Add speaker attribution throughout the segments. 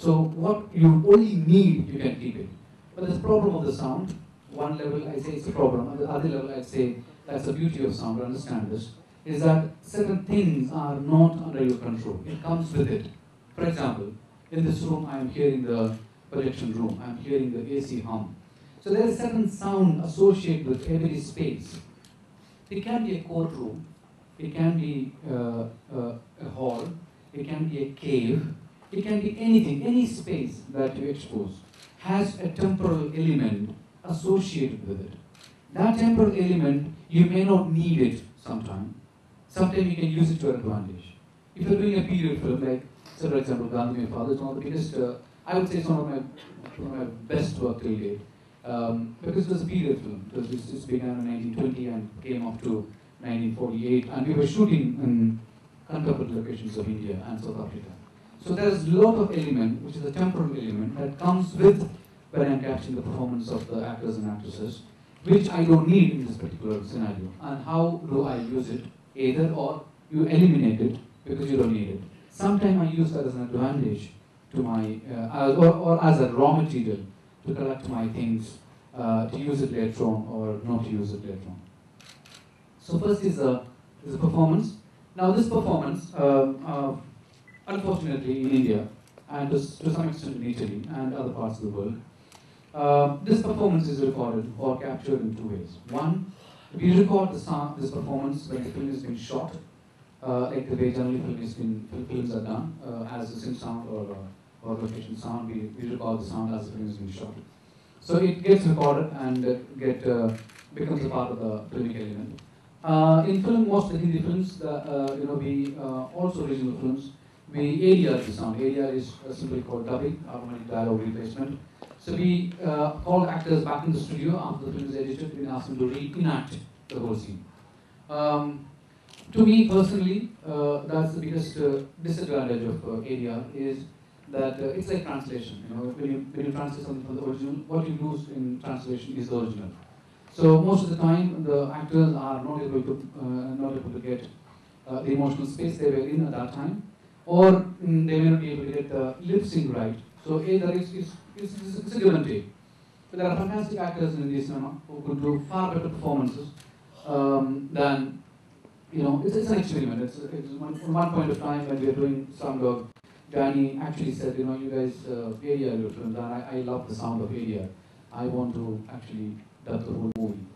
Speaker 1: So what you only need, you can keep it. But there's a problem of the sound. One level I say it's a problem, on the other level I say that's the beauty of sound, understand this, is that certain things are not under your control. It comes with it. For example, in this room I am hearing the projection room, I am hearing the AC hum. So there is certain sound associated with every space. It can be a courtroom, it can be a hall, it can be a cave, it can be anything, any space that you expose has a temporal element associated with it. That temporal element, you may not need it sometime. Sometimes you can use it to your advantage. If you're doing a period film, like, say for example, Gandhi, my father, is one of the biggest, I would say it's one of my best work till date. Because it was a period film. This began in 1920 and came up to 1948, and we were shooting in contemporary locations of India and South Africa. So there's a lot of element, which is a temporal element, that comes with when I'm capturing the performance of the actors and actresses, which I don't need in this particular scenario. And how do I use it? Either or you eliminate it because you don't need it. Sometimes I use that as an advantage to my, or as a raw material to collect my things, to use it later on or not to use it later on. So first is a performance. Now this performance, unfortunately in India, and to some extent in Italy and other parts of the world, this performance is recorded or captured in two ways. One, we record this performance when the film is being shot, like the way generally films are done, as a sync sound or location sound. We record the sound as the film is being shot. So it gets recorded and becomes a part of the filmic element. In film, most of the Hindi films, we also regional films, we ADR the sound. ADR is simply called dubbing, automatic dialogue replacement. So we call actors back in the studio after the film is edited. We ask them to reenact the whole scene. To me personally, that's the biggest disadvantage of ADR is that it's like translation. You know, when you translate something from the original, what you lose in translation is the original. So most of the time, the actors are not able to get the emotional space they were in at that time, or they may not be able to get the lip sync right. So either it's a give and take. But there are fantastic actors in Indian cinema who could do far better performances than, you know, it's an experiment. It's one point of time when we were doing Sound, Danny actually said, you know, you guys ADR your films, and I love the sound of ADR. I want to actually dub the whole movie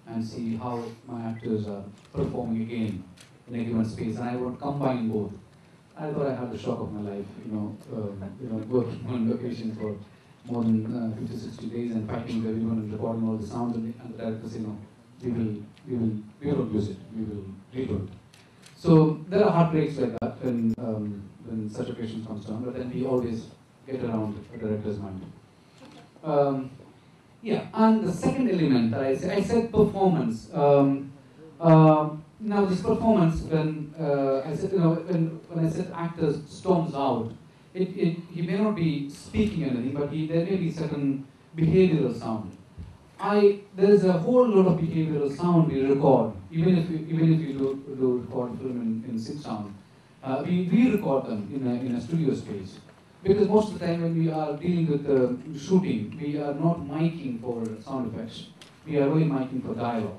Speaker 1: and see how my actors are performing again in a given space, and I want to combine both. I thought I had the shock of my life, working on location for more than 50, 60 days and fighting with everyone and recording all the sounds, and the director said, no, we will use it, we will redo it. So there are heartbreaks like that when such occasions comes down, but then we always get around a director's mind. Yeah, and the second element that I said performance. Now this performance, when I said, when I said actors storms out, he may not be speaking anything, but there may be certain behavioral sound. There is a whole lot of behavioral sound we record, even if we do record film in sync sound. We record them in a studio space. Because most of the time when we are dealing with shooting, we are not miking for sound effects. We are really miking for dialogue.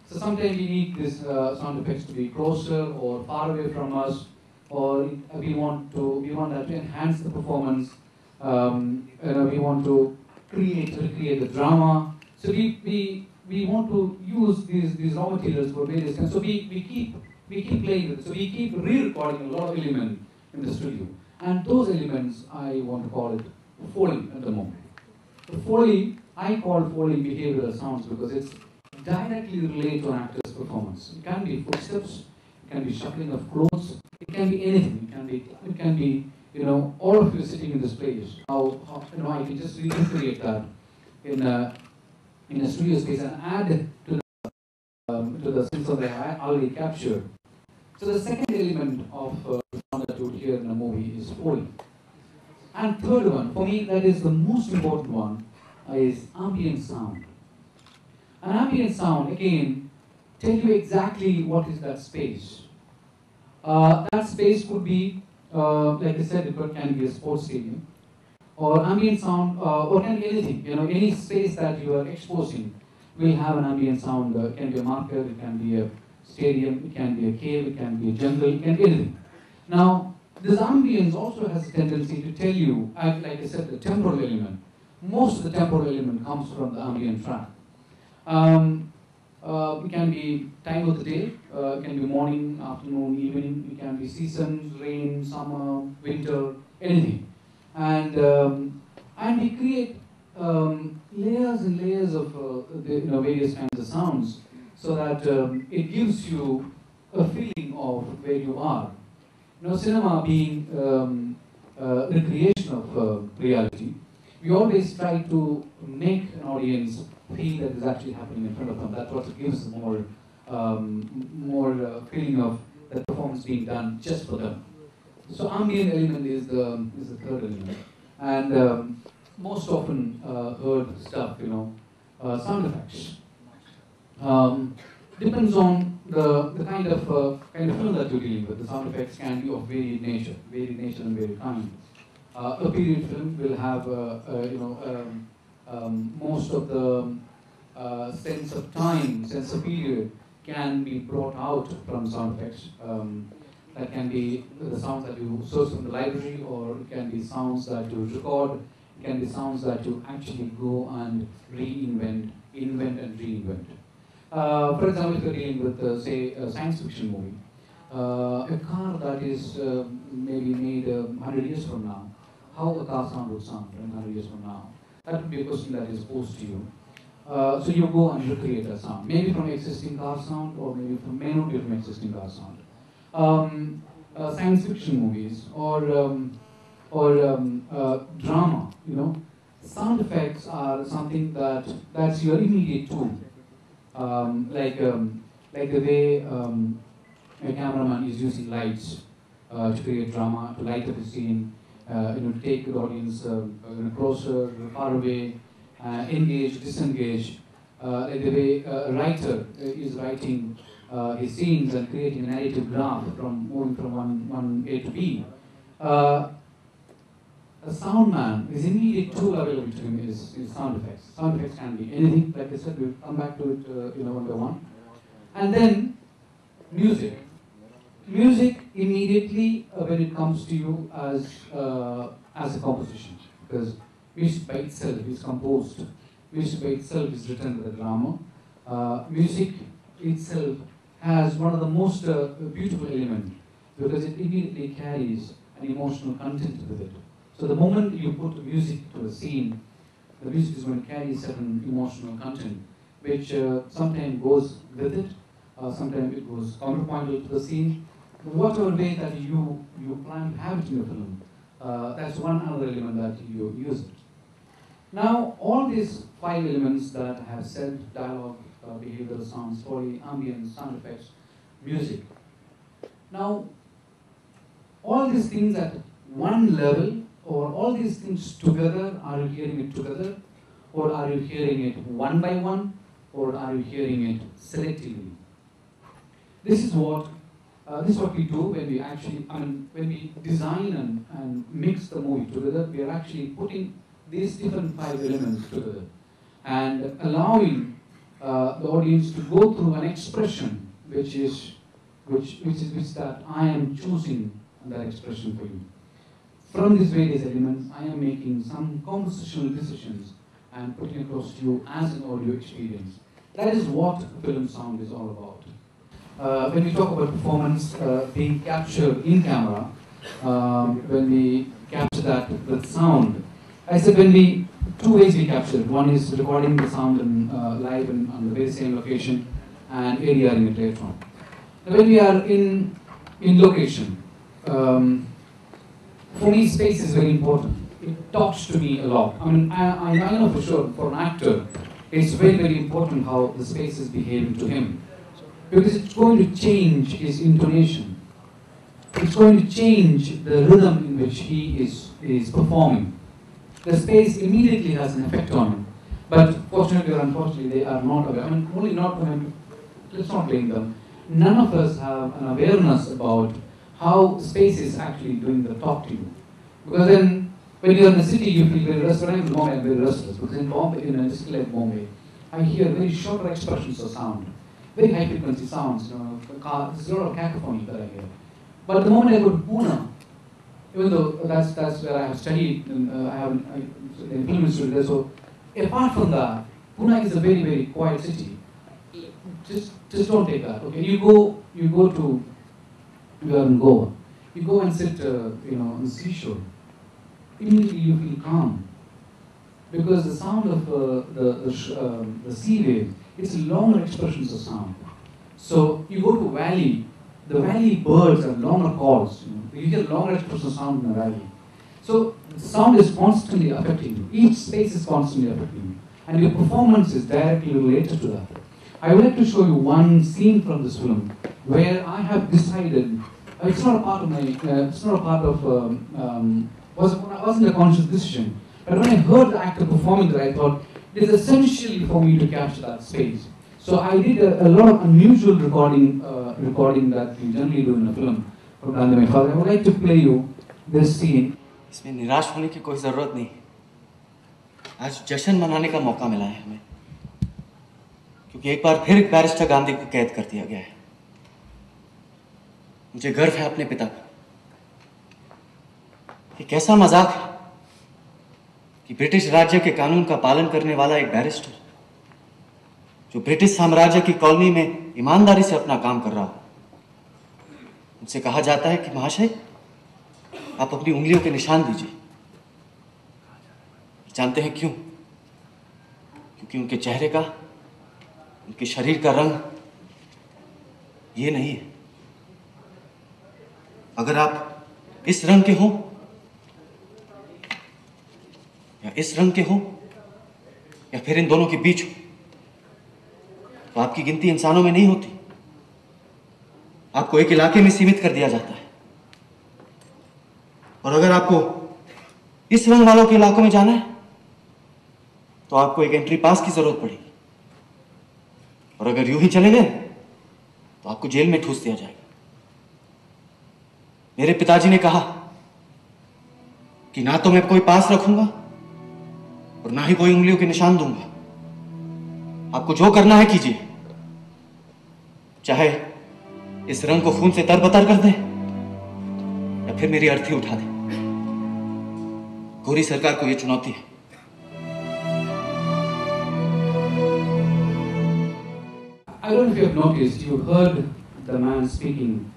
Speaker 1: So sometimes we need these sound effects to be closer or far away from us, or we want that to enhance the performance. We want to recreate the drama. So we want to use these raw materials for various kinds. So we keep playing with it. So we keep re-recording a lot of elements in the studio. And those elements, I want to call it Foley at the moment. The Foley, I call Foley behavioral sounds because it's directly related to an actor's performance. It can be footsteps, it can be shuffling of clothes, it can be anything. It can be all of you sitting in this place. How I can just recreate that in a studio space and add to the sense of that I already captured. So the second element of the sound that you would hear in a movie is Foley. And third one, for me, that is the most important one, is ambient sound. An ambient sound, again, tell you exactly what is that space. That space could be, like I said, it can be a sports stadium. or ambient sound, or can be anything. You know, any space that you are exposing will have an ambient sound. It can be a market, it can be a stadium, it can be a cave, it can be a jungle, it can be anything. Now, this ambience also has a tendency to tell you, like I said, the temporal element. Most of the temporal element comes from the ambient track. It can be time of the day, it can be morning, afternoon, evening, it can be seasons, rain, summer, winter, anything. And we create layers and layers of various kinds of sounds so that it gives you a feeling of where you are. You know, cinema being recreation of reality, we always try to make an audience feel that is actually happening in front of them. That's what gives more feeling of the performance being done just for them. So ambient element is the third element, and most often heard stuff, sound effects. Depends on the kind of film that you're dealing with. The sound effects can be of varied nature and varied kind. A period film will have most of the sense of time, sense of period can be brought out from sound effects. That can be the sounds that you source from the library, or it can be sounds that you record, it can be sounds that you actually go and invent and reinvent. For example, if you're dealing with, say, a science fiction movie, a car that is maybe made 100 years from now, how a car sound would sound 100 years from now, that would be a question that is posed to you. So you go and recreate a sound, maybe from existing car sound, or maybe may not be from existing car sound. Science fiction movies or drama, sound effects are something that's your immediate tool. Like the way a cameraman is using lights to create drama, to light up the scene, to take the audience closer, far away, engage, disengage. Like the way a writer is writing his scenes and creating a narrative graph from moving from one A to B. A sound man, his immediate tool available to him is sound effects. Sound effects can be anything, like I said, we'll come back to it one by one. And then music. Music immediately when it comes to you as a composition, because music by itself is composed. Music by itself is written with a drama. Music itself has one of the most beautiful elements, because it immediately carries an emotional content with it. So the moment you put music to a scene, the music is going to carry certain emotional content, which sometimes goes with it, sometimes it goes counterpointed to the scene. Whatever way that you plan to have it in your film, that's one other element that you use it. Now, all these 5 elements that I have said, dialogue, behavioral sound, story, ambience, sound effects, music. Now, all these things at one level, or all these things together, are you hearing it together? Or are you hearing it one by one? Or are you hearing it selectively? This is what we do when we actually, when we design and mix the movie together. We are actually putting these different 5 elements together and allowing the audience to go through an expression which that I am choosing that expression for you. From these various elements, I am making some compositional decisions and putting across to you as an audio experience. That is what film sound is all about. When we talk about performance being captured in camera, when we capture that with sound, I said two ways we capture it. One is recording the sound live and on the very same location, and ADRing it later on. And when we are in location, for me, space is very important. It talks to me a lot. I know for sure for an actor, it's very, very important how the space is behaving to him, because it's going to change his intonation. It's going to change the rhythm in which he is performing. The space immediately has an effect on him. But fortunately or unfortunately, they are not aware. Let's not blame them. None of us have an awareness about how space is actually doing the talk to you. Because then When you're in the city, you feel very restless. When I'm in Bombay, I'm very restless because in Bombay, in a city like Bombay, I hear very shorter expressions of sound, very high frequency sounds. There's a lot of cacophony that I hear. But the moment I go to Pune, even though that's where I have studied, and I have an film institute there. So apart from that, Pune is a very, very quiet city. Just don't take that. Okay, you are in Goa. You go and sit, on the seashore. Immediately you feel calm because the sound of the sea wave, it's longer expressions of sound. So you go to valley, the valley birds have longer calls. You hear longer expressions of sound in the valley. So the sound is constantly affecting you. Each space is constantly affecting you, and your performance is directly related to that. I would like to show you one scene from this film where I have decided. It's not a part of my. It's not a part of. Wasn't a conscious decision. But when I heard the actor performing that, I thought it is essential for me to capture that space. So I did a lot of unusual recording that we generally do in a film from my father. I would like to play you this scene.
Speaker 2: इसमें निराश होने की कोई ज़रूरत नहीं। आज जश्न मनाने का मौका मिला है हमें, क्योंकि एक बार फिर बैरिस्टर गांधी को कैद कर दिया गया है। मुझे गर्व है अपने पिता का। ये कैसा मजाक है कि ब्रिटिश राज्य के कानून का पालन करने वाला एक बैरिस्टर, जो ब्रिटिश साम्राज्य की कॉलोनी में ईमानदारी से अपना काम कर रहा हो, उनसे कहा जाता है कि महाशय आप अपनी उंगलियों के निशान दीजिए। जानते हैं क्यों? क्योंकि उनके चेहरे का, उनके शरीर का रंग ये नहीं है। अगर आप इस रंग के हो या इस रंग के हो या फिर इन दोनों के बीच हो, तो आपकी गिनती इंसानों में नहीं होती। आपको एक इलाके में सीमित कर दिया जाता है, और अगर आपको इस रंग वालों के इलाकों में जाना है तो आपको एक एंट्री पास की जरूरत पड़ेगी, और अगर यूं ही चले गए तो आपको जेल में ठूस दिया जाएगा। मेरे पिताजी ने कहा कि ना तो मैं कोई पास रखूंगा और ना ही कोई उंगलियों के निशान दूंगा। आपको जो करना है कीजिए, चाहे इस रंग को खून से तरबतर कर दें या फिर मेरी अर्थी उठा दें। गोरी सरकार को यह चुनौती है।
Speaker 1: I don't know if you have noticed, you heard the man speaking.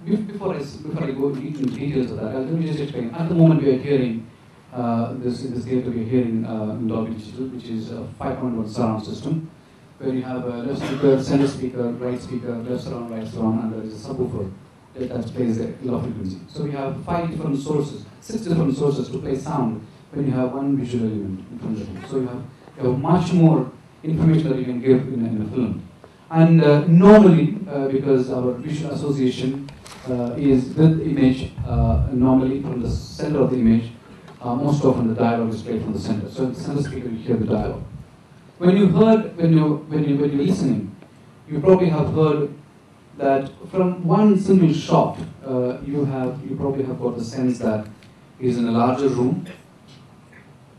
Speaker 1: Before I go into details of that, let me just explain. At the moment we are hearing this theatre we are hearing in Dolby Digital, which is a 5.1 surround system, where you have a left speaker, center speaker, right speaker, left surround, right surround, and there is a subwoofer that plays the low frequency. So we have 6 different sources to play sound when you have one visual element in front of you. So you have much more information that you can give in a film. And normally, because our visual association is with image, normally from the center of the image, most often the dialogue is played from the center. So in the center speaker, you hear the dialogue. When you're listening, you probably have heard that from one single shot, you probably have got the sense that he's in a larger room,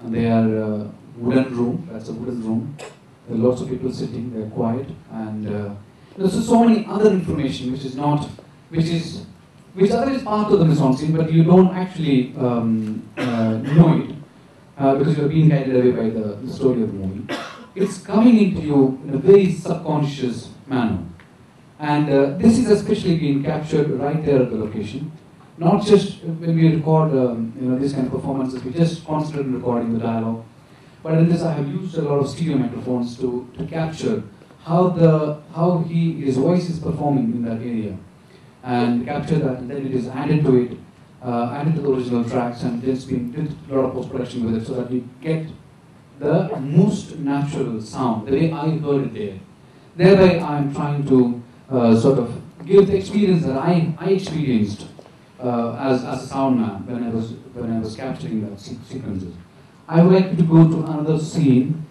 Speaker 1: and they are wooden room. That's a wooden room. There are lots of people sitting. They're quiet, and there's so many other information which other is part of the mise-en-scene, but you don't actually know it because you're being guided away by the story of the movie. It's coming into you in a very subconscious manner. And this is especially being captured right there at the location. Not just when we record these kind of performances, we just concentrate on recording the dialogue. But in this I have used a lot of stereo microphones to capture how his voice is performing in that area. And capture that, and then it is added to it, added to the original tracks, and there's been did a lot of post-production with it so that we get the most natural sound, the way I heard it there. Thereby I'm trying to sort of give the experience that I experienced as a sound man when I was capturing that sequences. I would like to go to another scene